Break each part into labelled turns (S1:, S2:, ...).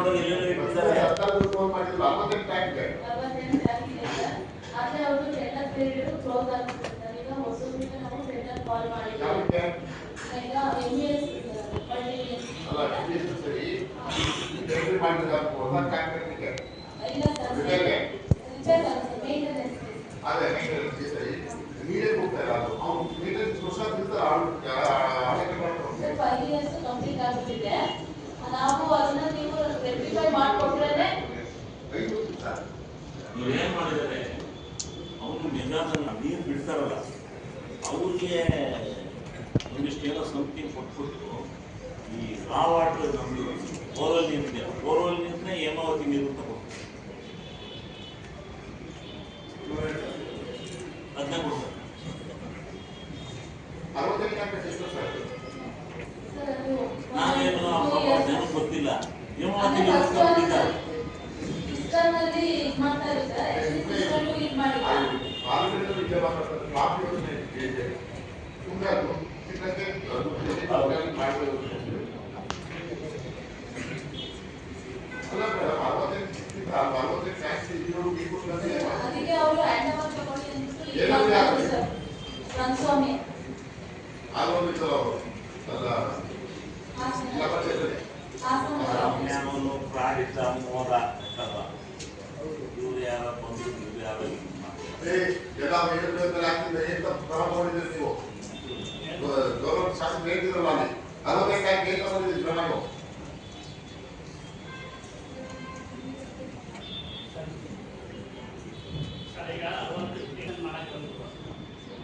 S1: Phone ಮಾಡಿದ್ರು 48 tank
S2: ಆದ್ರೆ ಅವರು ಟೆಂಡರ್ ಪೀರಿಯಡ್ ಕ್ಲೋಸ್ ಆಗುತ್ತೆ ಸರ್. ಈಗ ಹೊಸೂರಿಗೆ ನಾವು ಟೆಂಡರ್ ಕಾಲ್ ಮಾಡಿದ್ದೀವಿ. ಈಗ ಎಂಎಸ್
S1: ಅಲ್ಲ ಎಂಎಸ್ ಸರಿ ಟೆಂಡರ್ ಮಾಡಿದ್ರೆ ಹೊಸ ಕಾಂಟ್ರಾಕ್ಟ್ಗೆ
S2: ಇಲ್ಲ ಸರ್ ರಿಪೇರ್ ಮೇಂಟೆನೆನ್ಸ್
S1: ಅದೇ ಮೇಂಟೆನೆನ್ಸ್ ಸರಿ ನೀರೇ ಹೋಗ್ತಾರೆ ಅದು ಅವ್ನು ಮೇಂಟೆನೆನ್ಸ್ ವರ್ಷ
S2: ಸರ್ 5 ಇಯರ್ಸ್ ಕಂಪ್ಲೀಟ್ ಆಗುತ್ತಿದೆ. ನಾವು ಅದನ್ನ ನೀವು ರೆಕ್ಟಿಫೈ ಮಾಡಿಕೊಟ್ರೆ
S3: ನೀವೇನ್ ಮಾಡಿದರೆ ಅವನು ನಿಜಾನ ನೀರು ಬಿಡ್ತಾರಲ್ಲ ಅವ್ರಿಗೆ ಒಂದಿಷ್ಟೇನೋ ಸಮಥಿಂಗ್ ಕೊಟ್ಬಿಟ್ಟು ಈ ರಾ ವಾಟರ್ ನಮ್ಮದು ಬೋರ್ವೆಲ್ ನೀರನ್ನ ಹೇಮಾವತಿ ನೀರು ಅಂತ ಕೊಡ್ತಾರೆ. ಅದನ್ನ ಕೊಡ್ತಾರೆ. ನಾವೇನು ಜನ ಗೊತ್ತಿಲ್ಲ ಹೇಮಾವತಿ ನೀರು ಕೊಟ್ಟಿದ್ದಾರೆ.
S2: ಸಿಸ್ಟಮ್ನಲ್ಲಿ ಇದು ಮಾಡ್ತಾರೆ ಸರ್. ಸಿಸ್ಟಮ್ನು ಇದು ಮಾಡಿ ಅದಕ್ಕೆ ಅವರು ಹ್ಯಾಂಡ್ ಓವರ್ ತಗೊಳ್ಳಿ ಅಂತ ಸರ್. ರಂಗಸ್ವಾಮಿ
S3: ಅವನು ಪ್ರಾಡಿತ ಮೋದ ಇವ್ರು ಯಾರ ಬಂದು ಇವ್ರು ಯಾರ
S1: ಎಲ್ಲ ಪ್ರಮಾಣ ಮಾಡಿದ್ರೆ ನೀವು ಗೌರವ ಶಾಸಕ ಹೇಳ್ತಿರಲ್ಲ ಅಲ್ಲಿ 45 ಟ್ಯಾಂಕ್ ಹೇಗೆ ತಗೊಂಡಿದ್ದೀರಿ ಪ್ರಮಾಣ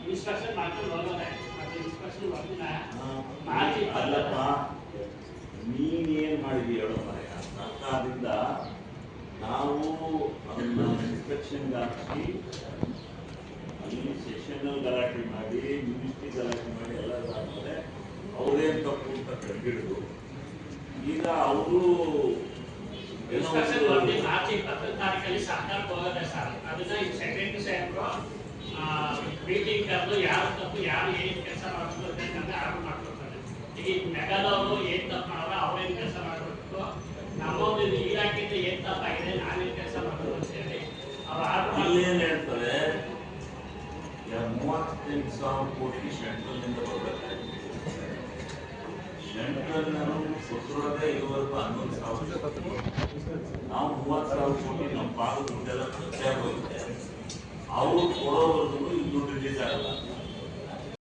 S4: ಇನ್ಸ್ಟ್ರಕ್ಷನ್ ಮಾಡ್ಕೊಂಡು ಹೋಗೋದೆ ಮತ್ತೆ ಇನ್ಸ್ಟ್ರಕ್ಷನ್ ಬರ್ತಿಲ್ಲ
S3: ಅಲ್ಲಪ್ಪ ನೀನೇನ್ ಮಾಡಿದೀಯ ಹೇಳೋ ಮರೆಯ ಸರ್ಕಾರದಿಂದ ನಾವು ಅದನ್ನ ಇನ್ಸ್ಪೆಕ್ಷನ್ ಹಾಕಿ ಅಲ್ಲಿ ಸೆಷನಲ್ ಗಲಾಟೆ ಮಾಡಿ ಮಿನಿಸ್ಟ್ರಿ ಗಲಾಟೆ ಮಾಡಿ ಎಲ್ಲ ಆದ್ಮೇಲೆ ಅವ್ರೇನ್ ತಪ್ಪು ಅಂತ ಕಂಡಿಡಿದು ಈಗ ಅವರು
S4: ಇನ್ಸ್ಟ್ರಕ್ಷನ್ ಬರ್ತಿ ಮಾರ್ಚ್ 20 ತಾರೀಕಲ್ಲಿ ಸರ್ಕಾರಕ್ಕೆ ಹೋಗೋದೆ ಸರ್. ಅದನ್ನ ಈ ಸೆಕ್ರೆಟರಿ ಸಾಹೇಬರು ಮೀಟಿಂಗ್ ಕರೆದು ಯಾರು ತಪ್ಪು ಯಾರು ಏನ್ ಕೆಲಸ ಮಾಡಬೇಕು ಅಂತ ಆರ್ಡರ್ ಮಾಡ್ಕೊಡ್ತಾರೆ. ಈಗ ಮೆಗಾದವರು ಏನ್ ತಪ್ಪು ಮಾಡಿದ್ರೆ ಅವ್ರೇನ್ ಕೆಲಸ ಮಾಡಬೇಕು, ನಮ್ಮೊಂದು ಇಲಾಖೆಯಿಂದ ಏನ್ ತಪ್ಪಾಗಿದೆ ನಾವೇನ್ ಕೆಲಸ ಮಾಡಬೇಕು ಅಂತ ಹೇಳಿ ಅವ್ರು ಆರ್ಡರ್
S3: ಏನ್ ಹೇಳ್ತಾರೆ 38,000 ಕೋಟಿ ಸೆಂಟ್ರಲ್ನಿಂದ ಬರಬೇಕಾಗಿದೆ. ಸೆಂಟ್ರಲ್ ನಾನು ಕೊಟ್ಟಿರೋದೇ ಇದುವರೆಗೂ 11,000. ನಾವು 30,000 ಕೋಟಿ ನಮ್ಮ ಪಾಲು ದುಡ್ಡೆಲ್ಲ ಖರ್ಚಾಗಿ ಹೋಗಿದೆ. ಅವರು ಕೊಡೋವರೆಗೂ